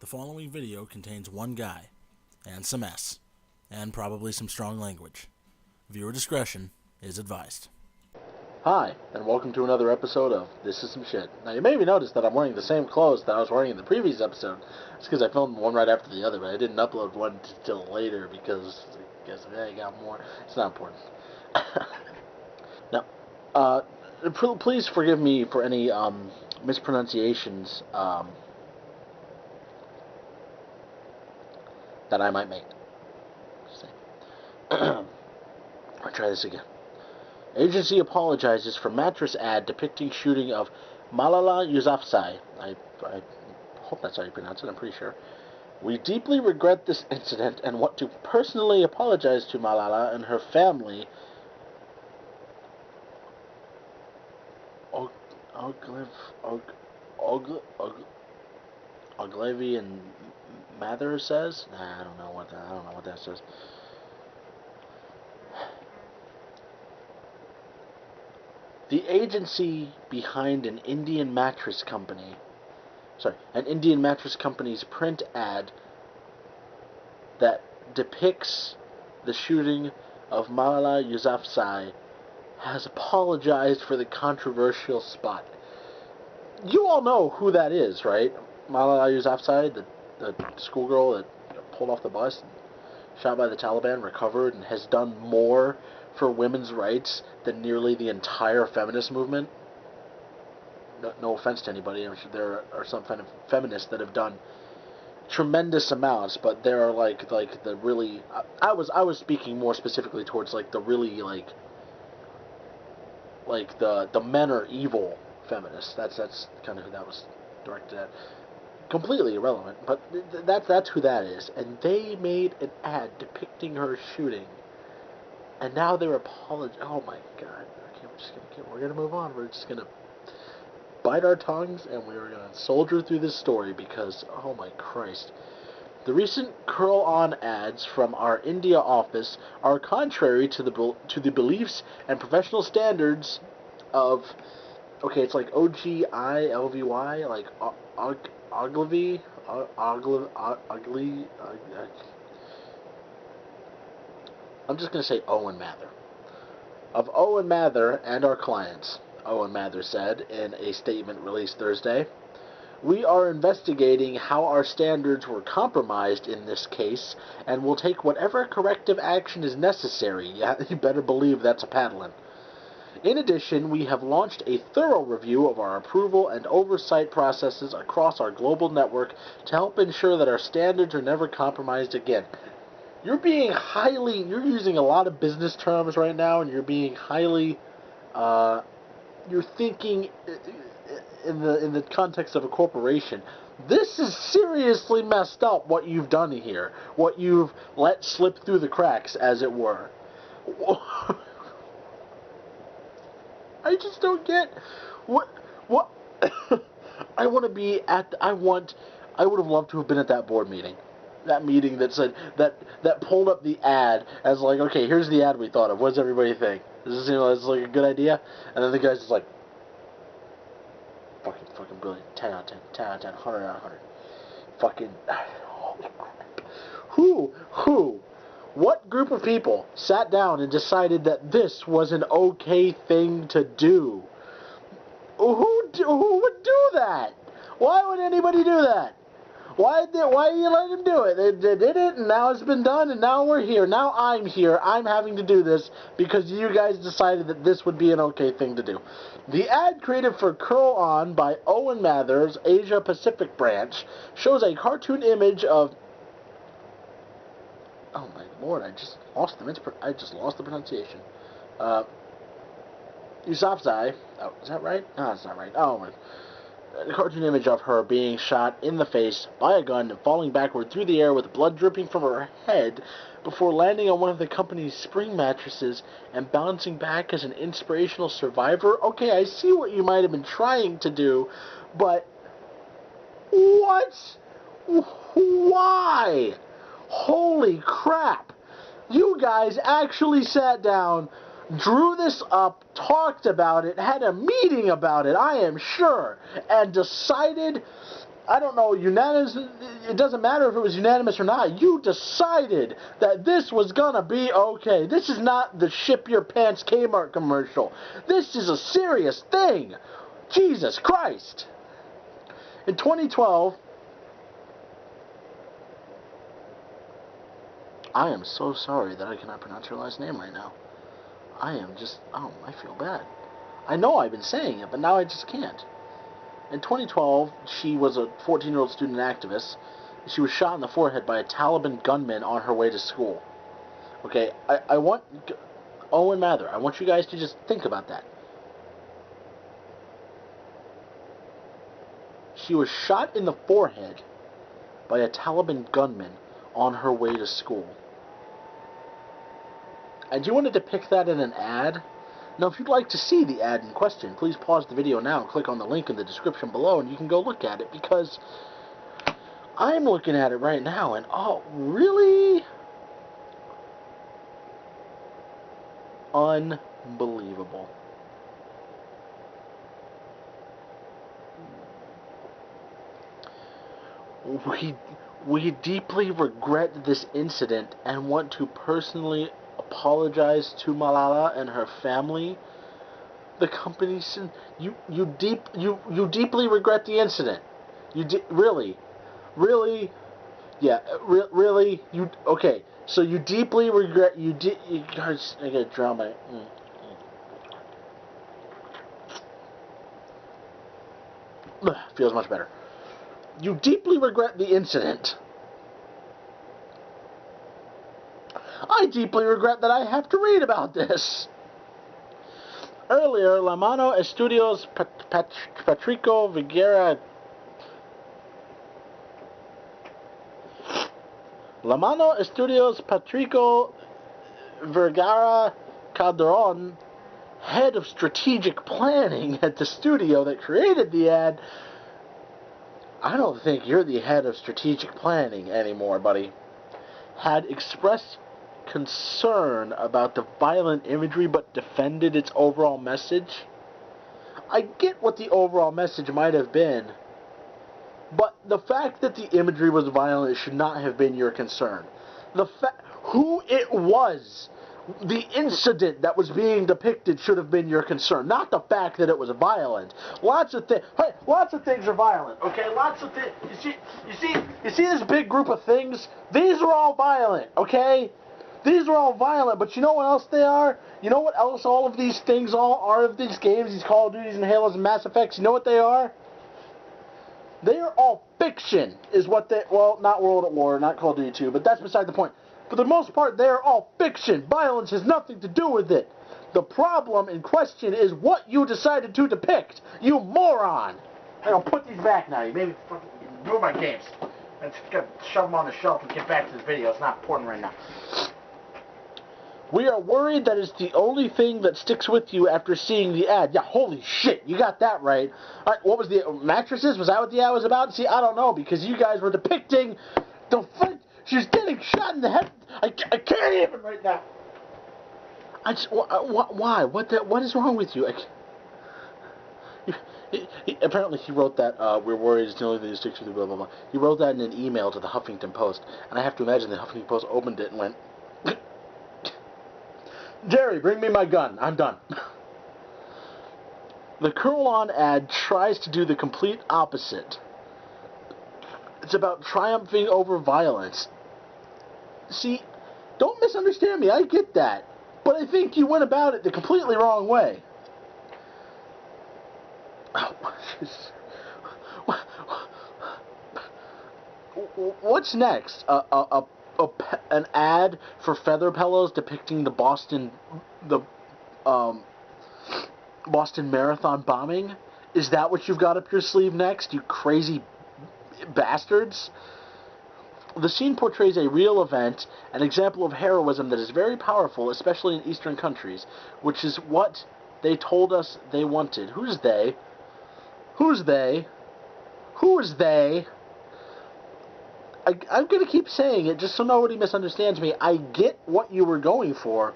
The following video contains one guy, and some S, and probably some strong language. Viewer discretion is advised. Hi, and welcome to another episode of This Is Some Shit. Now, you maybe noticed that I'm wearing the same clothes that I was wearing in the previous episode. It's because I filmed one right after the other, but I didn't upload one till later because I guess I got more. It's not important. Now, please forgive me for any mispronunciations that I might make. I'll try this again. Agency apologizes for mattress ad depicting shooting of Malala Yousafzai. I hope that's how you pronounce it, I'm pretty sure. We deeply regret this incident and want to personally apologize to Malala and her family. Ogilvy and Mather says? Nah, I don't know what that says. The agency behind an Indian mattress company's print ad that depicts the shooting of Malala Yousafzai has apologized for the controversial spot. You all know who that is, right? Malala Yousafzai, the schoolgirl that pulled off the bus, shot by the Taliban, recovered, and has done more for women's rights than nearly the entire feminist movement. No offense to anybody, I'm sure there are some kind of feminists that have done tremendous amounts, but there are like the really. I was speaking more specifically towards like the really like the men are evil feminists. That's kind of who that was directed at. Completely irrelevant, but that's who that is. And they made an ad depicting her shooting, and now they're apologizing. Oh my God! We're gonna move on. We're just gonna bite our tongues, and we're gonna soldier through this story because, oh my Christ. The recent Curl On ads from our India office are contrary to the beliefs and professional standards of, okay, it's like Ogilvy, like Ogilvy. I'm just gonna say Owen Mather. Of Owen Mather and our clients, Owen Mather said in a statement released Thursday. We are investigating how our standards were compromised in this case, and will take whatever corrective action is necessary. Yeah, you better believe that's a paddling. In addition, we have launched a thorough review of our approval and oversight processes across our global network to help ensure that our standards are never compromised again. You're using a lot of business terms right now, and you're being highly, you're thinking in the context of a corporation. This is seriously messed up, what you've done here. What you've let slip through the cracks, as it were. I just don't get what I want to be at. I would have loved to have been at that board meeting. That meeting that said that pulled up the ad as like, okay, here's the ad we thought of. What does everybody think? Does this seem like a good idea? And then the guy's just like, fucking brilliant. 10 out of 10, 10 out of 10, 100 out of 100. Fucking, holy crap. What group of people sat down and decided that this was an okay thing to do? Who would do that? Why would anybody do that? Why you let him do it? They did it, and now it's been done, and now we're here. Now I'm here. I'm having to do this because you guys decided that this would be an okay thing to do. The ad created for Curl On by Owen Mather's Asia Pacific branch shows a cartoon image of... Oh my lord, I just lost the pronunciation. Yousafzai. Oh, is that right? No, that's not right. Oh my... A cartoon image of her being shot in the face by a gun and falling backward through the air with blood dripping from her head before landing on one of the company's spring mattresses and bouncing back as an inspirational survivor. Okay, I see what you might have been trying to do, but what? Why? Holy crap. You guys actually sat down, drew this up, talked about it, had a meeting about it, I am sure, and decided, I don't know, it doesn't matter if it was unanimous or not. You decided that this was gonna be okay. This is not the ship your pants Kmart commercial. This is a serious thing. Jesus Christ. In 2012, I am so sorry that I cannot pronounce your last name right now. I feel bad. I know I've been saying it, but now I just can't. In 2012, she was a 14-year-old student activist. She was shot in the forehead by a Taliban gunman on her way to school. Okay, I want... Owen Mather, I want you guys to just think about that. She was shot in the forehead by a Taliban gunman on her way to school. And you want to depict that in an ad? Now, if you'd like to see the ad in question, please pause the video now and click on the link in the description below, and you can go look at it, because I'm looking at it right now, and oh, really? Unbelievable. We deeply regret this incident and want to personally apologize to Malala and her family. The company said you deeply regret the incident. Really, yeah, really, okay. So you deeply regret you guys. I gotta draw my. Feels much better. You deeply regret the incident. I deeply regret that I have to read about this. Earlier, La Mano Estudios Patrico Vergara Calderon, head of strategic planning at the studio that created the ad. I don't think you're the head of strategic planning anymore, buddy. Had expressed concern about the violent imagery but defended its overall message. I get what the overall message might have been, but the fact that the imagery was violent should not have been your concern. Who it was, the incident that was being depicted should have been your concern, not the fact that it was violent. Lots of things are violent, okay? Lots of things. You see this big group of things? These are all violent, okay? These are all violent, but you know what else they are? You know what else all of these things all are of these games, these Call of Duties and Halos and Mass Effects? You know what they are? They are all fiction, is what they... Well, not World at War, not Call of Duty 2, but that's beside the point. For the most part, they are all fiction. Violence has nothing to do with it. The problem in question is what you decided to depict, you moron! I'll put these back now. You made me fucking ruin my games. Let's shove them on the shelf and get back to this video. It's not important right now. We are worried that it's the only thing that sticks with you after seeing the ad. Yeah, holy shit, you got that right. All right, what was the mattresses? Was that what the ad was about? See, I don't know, because you guys were depicting the fight. She's getting shot in the head. I can't even right now. Why? What is wrong with you? Apparently he wrote that, we're worried it's the only thing that sticks with you, blah, blah, blah. He wrote that in an email to the Huffington Post, and I have to imagine the Huffington Post opened it and went, Jerry, bring me my gun. I'm done. The Curlon ad tries to do the complete opposite. It's about triumphing over violence. See, don't misunderstand me. I get that. But I think you went about it the completely wrong way. Oh, what's next? An ad for feather pillows depicting the Boston Marathon bombing? Is that what you've got up your sleeve next, you crazy bastards? The scene portrays a real event, an example of heroism that is very powerful, especially in Eastern countries, which is what they told us they wanted. Who's they? Who's they? Who is they? I'm going to keep saying it just so nobody misunderstands me. I get what you were going for,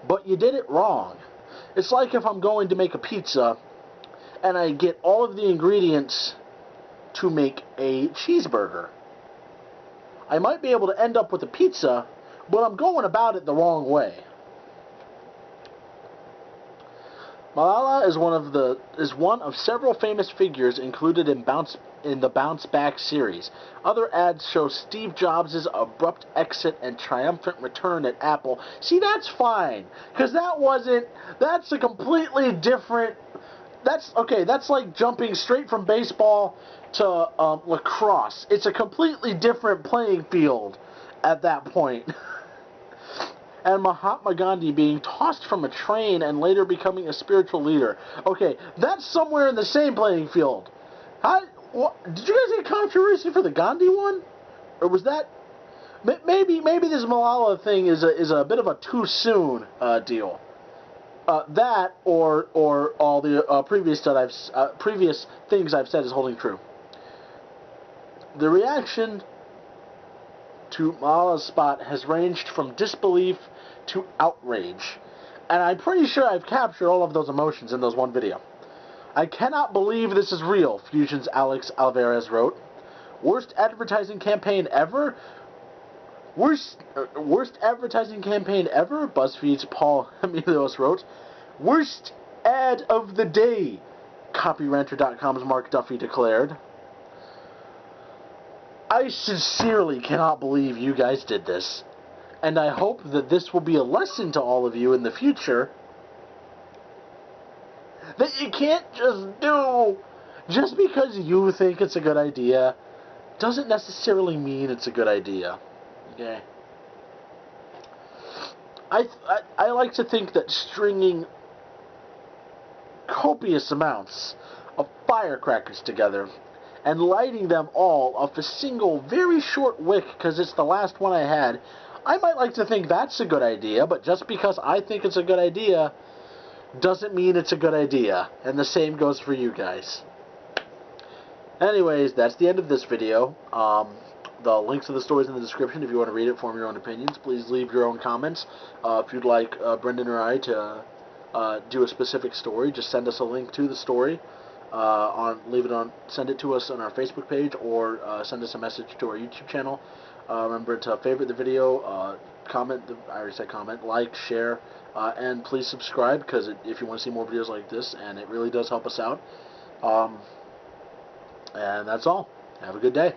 but you did it wrong. It's like if I'm going to make a pizza, and I get all of the ingredients to make a cheeseburger. I might be able to end up with a pizza, but I'm going about it the wrong way. Malala is one of several famous figures included in the Bounce Back series. Other ads show Steve Jobs' abrupt exit and triumphant return at Apple. See, that's fine, because that's a completely different. That's like jumping straight from baseball to lacrosse. It's a completely different playing field at that point. And Mahatma Gandhi being tossed from a train and later becoming a spiritual leader. Okay, that's somewhere in the same playing field. Did you guys get controversy for the Gandhi one? Or was that... Maybe this Malala thing is a bit of a too soon deal. That or all the previous things I've said is holding true. The reaction to Malala's spot has ranged from disbelief to outrage, and I'm pretty sure I've captured all of those emotions in those one video. I cannot believe this is real, Fusion's Alex Alvarez wrote. Worst advertising campaign ever? Worst advertising campaign ever? BuzzFeed's Paul Emilios wrote. Worst ad of the day, CopyRanter.com's Mark Duffy declared. I sincerely cannot believe you guys did this, and I hope that this will be a lesson to all of you in the future that you can't just because you think it's a good idea doesn't necessarily mean it's a good idea. Okay? I like to think that stringing copious amounts of firecrackers together and lighting them all off a single very short wick because it's the last one I had, I might like to think that's a good idea, but just because I think it's a good idea doesn't mean it's a good idea, and the same goes for you guys. Anyways, that's the end of this video. The links to the stories in the description if you want to read it, form your own opinions. Please leave your own comments. If you'd like Brendan or I to do a specific story, just send us a link to the story. Send it to us on our Facebook page, or send us a message to our YouTube channel. Remember to favorite the video, comment, I already said comment, like, share, and please subscribe, because if you want to see more videos like this, and it really does help us out. And that's all. Have a good day.